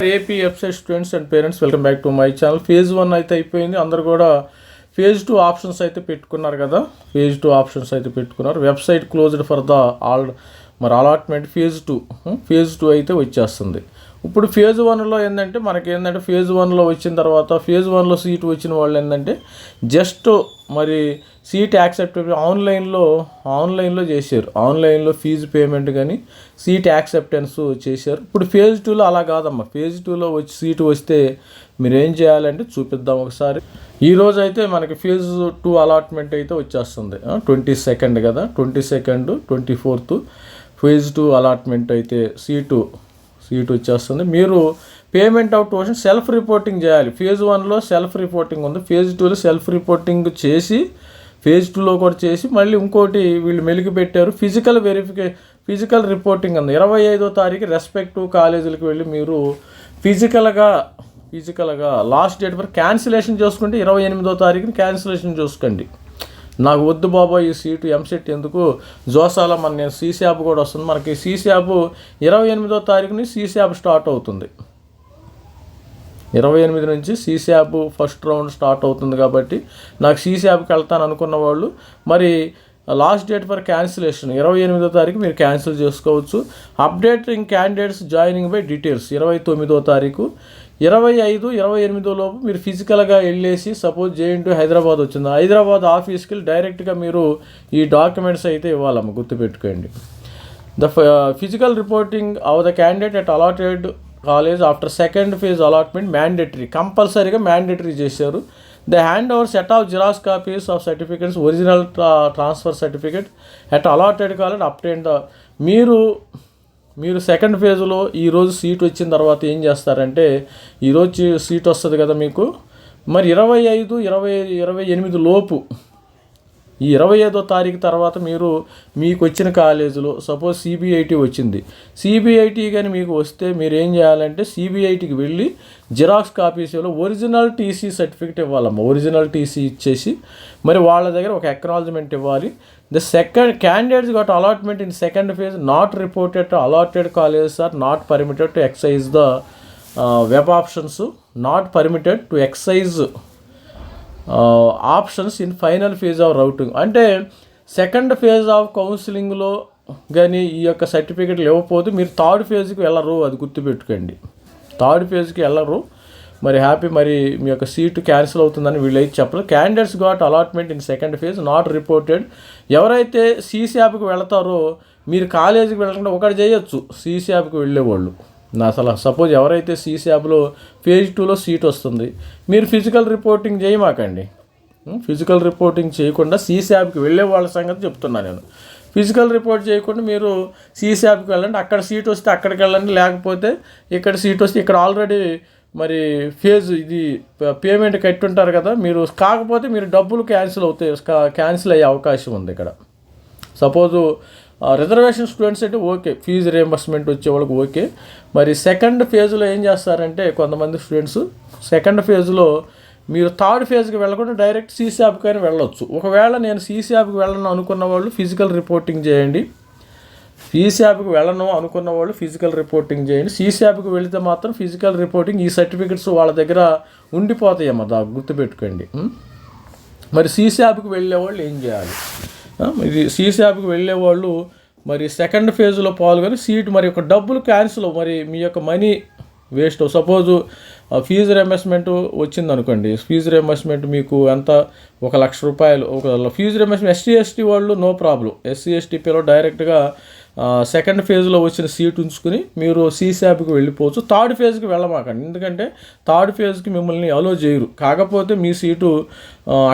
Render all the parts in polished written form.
AP website students and parents welcome back to my channel. Phase 1 అయితే అయిపోయింది. అందరు కూడా ఫేజ్ 2 ఆప్షన్స్ అయితే పెట్టుకున్నారు కదా. ఫేజ్ 2 ఆప్షన్స్ అయితే పెట్టుకున్నారు. Website closed for the allotment phase 2 అయితే వచ్చేస్తుంది. ఇప్పుడు ఫేజ్ 1లో ఏంటంటే మనకి ఫేజ్ 1లో వచ్చిన తర్వాత ఫేజ్ 1లో సీట్ వచ్చిన వాళ్ళు ఏంటంటే జస్ట్ మరి సీట్ యాక్సెప్ట్ ఆన్లైన్లో చేశారు. ఆన్లైన్లో ఫీజు పేమెంట్ కానీ సీట్ యాక్సెప్టెన్స్ చేశారు. ఇప్పుడు ఫేజ్ 2లో అలా కాదమ్మా. ఫేజ్ 2లో సీటు వస్తే మీరు ఏం చేయాలంటే చూపిద్దాం ఒకసారి. ఈరోజు అయితే మనకి ఫేజ్ 2 అలాట్మెంట్ అయితే వచ్చేస్తుంది. 22 కదా, 22, 24 ఫేజ్ 2 అలాట్మెంట్ అయితే సీటు వచ్చేస్తుంది. మీరు payment of tuition self reporting చేయాలి. ఫేజ్ 1లో సెల్ఫ్ రిపోర్టింగ్ ఉంది. ఫేజ్ 2లో సెల్ఫ్ రిపోర్టింగ్ చేసి ఫేజ్ 2లో కూడా చేసి మళ్ళీ ఇంకోటి వీళ్ళు మెలిగి పెట్టారు, ఫిజికల్ రిపోర్టింగ్ ఉంది. 25వ తారీఖు రెస్పెక్టివ్ కాలేజీలకు వెళ్ళి మీరు ఫిజికల్గా లాస్ట్ డేట్ వరకు క్యాన్సిలేషన్ చేసుకుంటే 28వ తారీఖుని క్యాన్సిలేషన్ చేసుకోండి. నాకు వద్దు బాబా ఈ సీటు ఎంసెట్ ఎందుకు, జోసాల నేను సీశాప్ కూడా వస్తుంది. మనకి సీశాప్ 28వ తారీఖుని సీశాప్ స్టార్ట్ అవుతుంది. 28 నుంచి సీశాప్ ఫస్ట్ రౌండ్ స్టార్ట్ అవుతుంది కాబట్టి నాకు సీశాప్కి వెళ్తాను అనుకున్న వాళ్ళు మరి లాస్ట్ డేట్ ఫర్ క్యాన్సిలేషన్ 28వ తారీఖు మీరు క్యాన్సిల్ చేసుకోవచ్చు. Updating candidates joining by details 29వ తారీఖు. 25, 28 లోపు మీరు ఫిజికల్గా వెళ్ళేసి సపోజ్ జేఎన్‌టీయూ హైదరాబాద్ వచ్చింది, హైదరాబాద్ ఆఫీస్కి వెళ్ళి డైరెక్ట్గా మీరు ఈ డాక్యుమెంట్స్ అయితే ఇవ్వాలమ్మ, గుర్తుపెట్టుకోండి. The physical reporting of the candidate at allotted college after second phase allotment mandatory, కంపల్సరీగా మ్యాండేటరీ చేశారు. The hand over set of xerox copies of certificates original transfer certificate at allotted college obtain the మీరు second ఫేజ్లో ఈరోజు seat వచ్చిన తర్వాత ఏం చేస్తారంటే ఈరోజు సీట్ వస్తుంది కదా మీకు, మరి 25, 28 లోపు ఈ 25వ తారీఖు తర్వాత మీకు వచ్చిన కాలేజీలో సపోజ్ సిబిఐటి వచ్చింది, సిబిఐటి కానీ మీకు వస్తే మీరు ఏం చేయాలంటే సిబిఐటికి వెళ్ళి జిరాక్స్ కాపీస్లో ఒరిజినల్ టీసీ సర్టిఫికేట్ ఇవ్వాలమ్మా. ఒరిజినల్ టీసీ ఇచ్చేసి మరి వాళ్ళ దగ్గర ఒక అక్నాలజ్మెంట్ ఇవ్వాలి. The second candidates got allotment in second phase not reported to allotted colleges are not permitted to exercise the web options, not permitted to exercise options in final phase of routing. అంటే second phase of కౌన్సిలింగ్లో కానీ ఈ యొక్క సర్టిఫికేట్లు ఇవ్వకపోతే మీరు third ఫేజ్కి వెళ్ళరు, అది గుర్తుపెట్టుకోండి. థర్డ్ ఫేజ్కి వెళ్ళరు. మరి మీ యొక్క సీటు క్యాన్సిల్ అవుతుందని వీళ్ళైతే చెప్పలేదు. Candidates got allotment in second phase not reported. ఎవరైతే సీశాప్కి వెళతారో మీరు కాలేజీకి వెళ్ళకుండా ఒకటి చేయొచ్చు, సీశాప్కి వెళ్ళేవాళ్ళు అసలు సపోజ్ ఎవరైతే సీశాప్లో ఫేజ్ 2లో సీట్ వస్తుంది మీరు ఫిజికల్ రిపోర్టింగ్ చేయమాకండి. ఫిజికల్ రిపోర్టింగ్ చేయకుండా సీశాప్కి వెళ్ళే వాళ్ళ సంగతి చెప్తున్నాను నేను. ఫిజికల్ రిపోర్ట్ చేయకుండా మీరు సీశాప్కి వెళ్ళండి, అక్కడ సీట్ వస్తే అక్కడికి వెళ్ళండి, లేకపోతే ఇక్కడ సీట్ వస్తే ఇక్కడ ఆల్రెడీ మరి ఫేజ్ ఇది పేమెంట్ కట్టుంటారు కదా మీరు, కాకపోతే మీరు డబ్బులు క్యాన్సిల్ అయ్యే అవకాశం ఉంది ఇక్కడ. సపోజు రిజర్వేషన్ స్టూడెంట్స్ అంటే ఓకే, ఫీజు రియంబర్స్మెంట్ వచ్చే వాళ్ళకి ఓకే. మరి సెకండ్ ఫేజ్లో ఏం చేస్తారంటే కొంతమంది స్టూడెంట్స్ సెకండ్ ఫేజ్లో మీరు థర్డ్ ఫేజ్కి వెళ్ళకుండా డైరెక్ట్ సీశాప్కి అయినా వెళ్ళొచ్చు. ఒకవేళ నేను సీశాప్కి వెళ్ళను అనుకున్న వాళ్ళు ఫిజికల్ రిపోర్టింగ్ చేయండి, సీశాప్కి వెళ్ళను అనుకున్న వాళ్ళు ఫిజికల్ రిపోర్టింగ్ చేయండి. సీశాప్కి వెళితే మాత్రం ఫిజికల్ రిపోర్టింగ్ ఈ సర్టిఫికెట్స్ వాళ్ళ దగ్గర ఉండిపోతాయమ్మా, గుర్తుపెట్టుకోండి. మరి సీశాప్కి వెళ్ళేవాళ్ళు ఏం చేయాలి? ఇది సీశాప్కి వెళ్ళేవాళ్ళు మరి సెకండ్ ఫేజ్లో పాల్గొని సీటు మరి ఒక డబ్బులు క్యాన్సిల్, మరి మీ యొక్క money waste. Suppose fee reimbursement వచ్చింది అనుకోండి, ఫీజు రియంబర్స్మెంట్ మీకు ఎంత ₹1,00,000 ఒక ఫీజు రియంబర్స్మెంట్. SC/ST వాళ్ళు నో ప్రాబ్లం, SC/ST పిల్లలు డైరెక్ట్గా సెకండ్ ఫేజ్లో వచ్చిన సీట్ ఉంచుకుని మీరు సీశాప్కి వెళ్ళిపోవచ్చు. థర్డ్ ఫేజ్కి వెళ్ళమాకండి, ఎందుకంటే థర్డ్ ఫేజ్కి మిమ్మల్ని అలో చేయరు, కాకపోతే మీ సీటు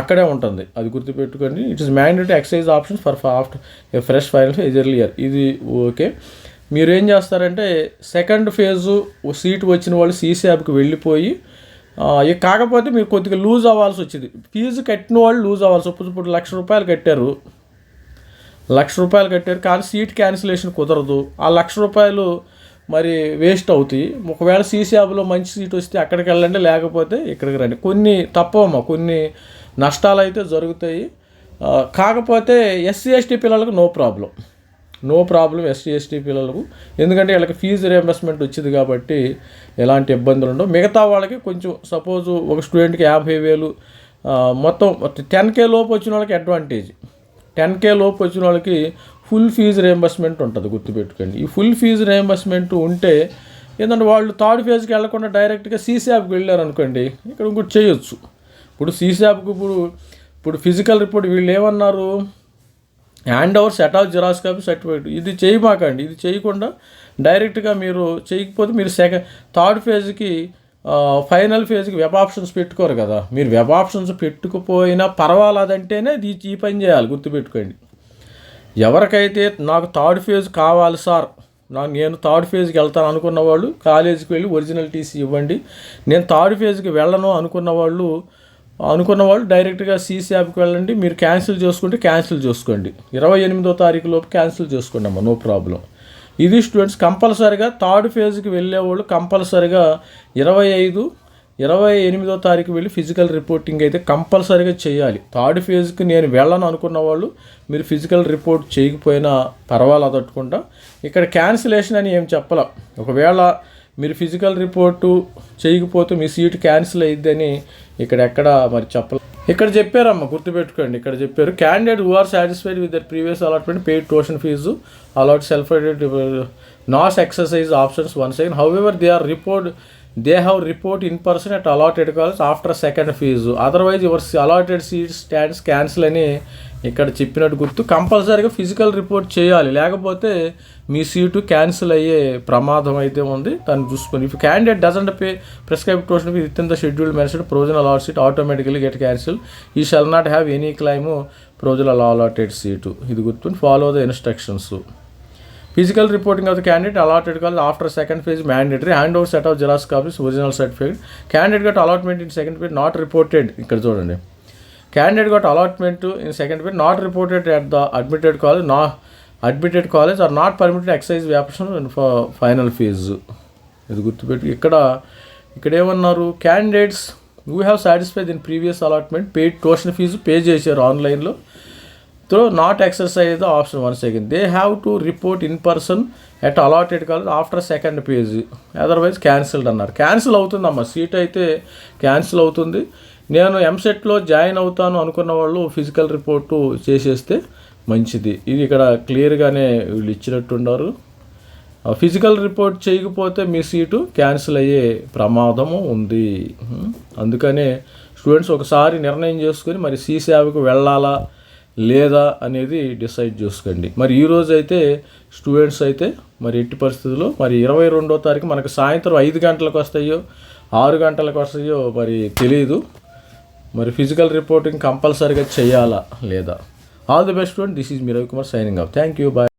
అక్కడే ఉంటుంది, అది గుర్తుపెట్టుకోండి. It is mandatory exercise option for after a fresh final phase earlier, ఇది ఓకే. మీరు ఏం చేస్తారంటే సెకండ్ ఫేజు సీటు వచ్చిన వాళ్ళు సీశాప్కి వెళ్ళిపోయి కాకపోతే మీరు కొద్దిగా లూజ్ అవ్వాల్సి వచ్చింది, ఫీజు కట్టిన వాళ్ళు లూజ్ అవ్వాల్సి. ఇప్పుడు ₹1,00,000 కట్టారు, ₹1,00,000 కట్టారు కానీ సీట్ క్యాన్సిలేషన్ కుదరదు, ఆ ₹1,00,000 మరి వేస్ట్ అవుతాయి. ఒకవేళ సీశాప్లో మంచి సీట్ వస్తే అక్కడికి వెళ్ళండి, లేకపోతే ఇక్కడికి రండి. కొన్ని తప్పవమ్మా, కొన్ని నష్టాలు అయితే జరుగుతాయి. కాకపోతే SC/ST పిల్లలకు no problem, no problem SC ST పిల్లలకు, ఎందుకంటే వీళ్ళకి ఫీజు రియంబర్స్మెంట్ వచ్చింది కాబట్టి ఎలాంటి ఇబ్బందులు ఉండవు. మిగతా వాళ్ళకి కొంచెం సపోజు ఒక స్టూడెంట్కి 50,000 మొత్తం 10K లోపు వచ్చిన వాళ్ళకి అడ్వాంటేజ్. 10K లోపు వచ్చిన వాళ్ళకి ఫుల్ ఫీజు రియంబర్స్మెంట్ ఉంటుంది, గుర్తుపెట్టుకోండి. ఈ ఫుల్ ఫీజు రియంబర్స్మెంట్ ఉంటే ఏంటంటే వాళ్ళు థర్డ్ ఫేజ్కి వెళ్లకుండా డైరెక్ట్గా సీశాప్కి వెళ్ళారు అనుకోండి, ఇక్కడ ఇంకోటి చేయొచ్చు. ఇప్పుడు సీశాప్కి ఇప్పుడు ఫిజికల్ రిపోర్ట్ వీళ్ళు ఏమన్నారు, hand over set of xerox copy certificate, ఇది చేయమాకండి. ఇది చేయకుండా డైరెక్ట్గా మీరు చేయకపోతే మీరు థర్డ్ ఫేజ్కి ఫైనల్ ఫేజ్కి వెబ్ ఆప్షన్స్ పెట్టుకోరు కదా. మీరు వెబ్ ఆప్షన్స్ పెట్టుకుపోయినా పర్వాలేదంటేనే ఈ పని చేయాలి, గుర్తుపెట్టుకోండి. ఎవరికైతే నాకు థర్డ్ ఫేజ్ కావాలి సార్, నేను థర్డ్ ఫేజ్కి వెళ్తాను అనుకున్న వాళ్ళు కాలేజీకి వెళ్ళి ఒరిజినల్ టీసీ ఇవ్వండి. నేను థర్డ్ ఫేజ్కి వెళ్ళను అనుకున్న వాళ్ళు డైరెక్ట్గా సీశాప్కి వెళ్ళండి. మీరు క్యాన్సిల్ చేసుకుంటే క్యాన్సిల్ చేసుకోండి, 28వ తారీఖు లోపు క్యాన్సిల్ చేసుకోండి అమ్మ, నో ప్రాబ్లం. ఇది స్టూడెంట్స్ కంపల్సరీగా థర్డ్ ఫేజ్కి వెళ్ళేవాళ్ళు కంపల్సరీగా 28వ తారీఖు వెళ్ళి ఫిజికల్ రిపోర్టింగ్ అయితే కంపల్సరీగా చేయాలి. థర్డ్ ఫేజ్కి నేను వెళ్ళను అనుకున్న వాళ్ళు మీరు ఫిజికల్ రిపోర్ట్ చేయకపోయినా పర్వాలేదు అట్టుకుంటా. ఇక్కడ క్యాన్సిలేషన్ అని ఏం చెప్పాల. ఒకవేళ మీరు ఫిజికల్ రిపోర్టు చేయకపోతే మీ సీటు క్యాన్సిల్ అయ్యిద్దని ఎక్కడ మరి చెప్పాలి. ఇక్కడ చెప్పారమ్మ, గుర్తుపెట్టుకోండి. ఇక్కడ చెప్పారు candidate who are satisfied with their previous allotment paid tuition fee allot self not exercise options one second however they have report in person at allotted college after second fees, otherwise your allotted seat stands cancel అని ఇక్కడ చెప్పినట్టు గుర్తు. కంపల్సరీగా physical report చేయాలి, లేకపోతే మీ seat cancel అయ్యే ప్రమాదం అయితే ఉంది, దాన్ని చూసుకొని. If candidate doesn't pay prescribe tuition fee within the schedule mention provisional allot seat automatically get cancel, he shall not have any claim provisional allotted seat. ఇది గుర్తుని follow the instructions. Physical reporting of the candidate allotted college after second phase mandatory. Hand over set of Xerox copies original certificate. Candidate got allotment in second phase not reported. ఇక్కడ చూడండి, candidate got allotment in second phase not reported at the admitted college or not permitted exercise option for final phase. ఇది గుర్తుపెట్టి ఇక్కడ ఏమన్నారు, candidates who have satisfied in previous allotment paid tuition fees pay చేశారు ఆన్లైన్లో, so not exercise the option one second, they have to report in person at allotted college after second page, otherwise cancelled అన్నారు. Cancel అవుతుంది అమ్మ, seat అయితే cancel అవుతుంది. నేను ఎంసెట్లో join అవుతాను అనుకున్న వాళ్ళు ఫిజికల్ రిపోర్టు చేసేస్తే మంచిది. ఇది ఇక్కడ క్లియర్గానే వీళ్ళు ఇచ్చినట్టున్నారు. ఫిజికల్ రిపోర్ట్ చేయకపోతే మీ సీటు క్యాన్సిల్ అయ్యే ప్రమాదము ఉంది. అందుకనే స్టూడెంట్స్ ఒకసారి నిర్ణయం చేసుకొని మరి సీసేవకు వెళ్ళాలా లేదా అనేది డిసైడ్ చేసుకోండి. మరి ఈరోజు అయితే స్టూడెంట్స్ అయితే మరి ఎట్టి పరిస్థితుల్లో మరి 22వ తారీఖు మనకు సాయంత్రం 5 గంటలకు వస్తాయో 6 గంటలకు వస్తాయో మరి తెలియదు. మరి ఫిజికల్ రిపోర్టింగ్ కంపల్సరీగా చేయాలా లేదా. All the best student, this is మీ Ravikumar signing off. Thank you, bye.